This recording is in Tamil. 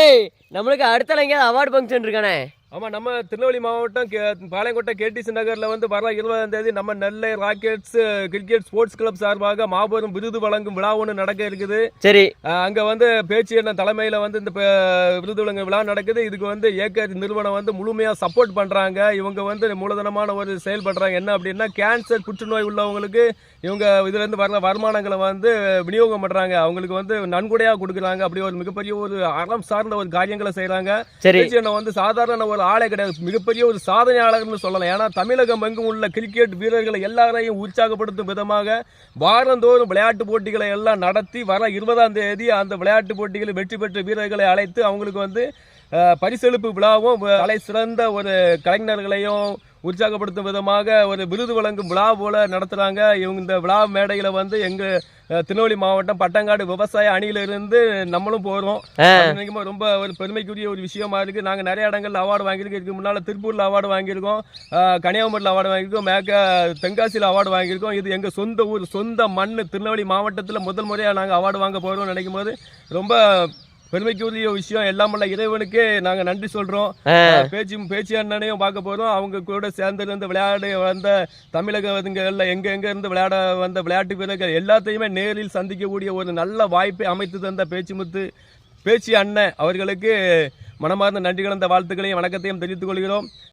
ஏய், நம்மளுக்கு அடுத்த எங்கேயாவது அவார்டு ஃபங்க்ஷன் இருக்கானே? ஆமாம், நம்ம திருநெல்வேலி மாவட்டம் பாளையங்கோட்டை கேடிசி நகரில் வந்து வர 20ஆம் தேதி நம்ம நெல்லை ராக்கெட்ஸ் கிரிக்கெட் ஸ்போர்ட்ஸ் கிளப் சார்பாக மாபெரும் விருது வழங்கும் விழா ஒன்று நடக்க இருக்குது. சரி, அங்கே வந்து பேச்சு என்ன தலைமையில் வந்து இந்த விருது வழங்கும் விழா நடக்குது. இதுக்கு வந்து ஏகேஆர் நிறுவனம் வந்து முழுமையாக சப்போர்ட் பண்ணுறாங்க. இவங்க வந்து மூலதனமான ஒரு செயல்படுறாங்க. என்ன அப்படின்னா, கேன்சர் புற்றுநோய் உள்ளவங்களுக்கு இவங்க இதுலேருந்து வர்ற வருமானங்களை வந்து விநியோகம் பண்ணுறாங்க. அவங்களுக்கு வந்து நன்கொடையாக கொடுக்குறாங்க. அப்படி ஒரு மிகப்பெரிய ஒரு அறம் சார்ந்த ஒரு காரியங்களை செய்கிறாங்க. பேச்சு என்ன வந்து சாதாரண ஒரு ஆளே கிடையாது, மிகப்பெரிய ஒரு சாதனையாளர்னு சொல்லலாம். ஏன்னா தமிழகம் எங்கும் உள்ள கிரிக்கெட் வீரர்களை எல்லாரையும் உற்சாகப்படுத்தும் விதமாக வாரந்தோறும் விளையாட்டு போட்டிகளை எல்லாம் நடத்தி வர 20ஆம் தேதி அந்த விளையாட்டு போட்டிகளில் வெற்றி பெற்ற வீரர்களை அழைத்து அவங்களுக்கு வந்து பரிசளிப்பு விழாவும் தலை சிறந்த ஒரு கலைஞர்களையும் உற்சாகப்படுத்தும் விதமாக ஒரு விருது வழங்கும் விழா போல நடத்துறாங்க. இவங்க இந்த விழா மேடையில வந்து எங்க திருநெல்வேலி மாவட்டம் பட்டங்காடு விவசாய அணியிலிருந்து நம்மளும் போறோம். ரொம்ப ஒரு பெருமைக்குரிய ஒரு விஷயமா இருக்கு. நாங்க நிறைய இடங்கள்ல அவார்டு வாங்கியிருக்கோம். இதுக்கு முன்னால திருப்பூர்ல அவார்டு வாங்கியிருக்கோம், கன்னியாகுமரியில் அவார்டு வாங்கியிருக்கோம், தென்காசியில் அவார்டு வாங்கியிருக்கோம். இது எங்க சொந்த ஊர், சொந்த மண் திருநெல்வேலி மாவட்டத்தில் முதல் முறையாக நாங்கள் அவார்டு வாங்க போறோம் நினைக்கும் போது ரொம்ப பெருமைக்குரிய விஷயம். எல்லாம் உள்ள இறைவனுக்கு நாங்க நன்றி சொல்றோம். பேச்சு அண்ணனையும் பார்க்க போறோம். அவங்க கூட சேர்ந்து இருந்து விளையாட வந்த தமிழகங்கள்ல எங்க இருந்து விளையாட வந்த விளையாட்டு வீரர்கள் எல்லாத்தையுமே நேரில் சந்திக்கக்கூடிய ஒரு நல்ல வாய்ப்பை அமைத்து தந்த பேச்சு அண்ணன் அவர்களுக்கு மனமார்ந்த நன்றி கலந்த வாழ்த்துக்களையும் வணக்கத்தையும் தெரிவித்துக் கொள்கிறோம்.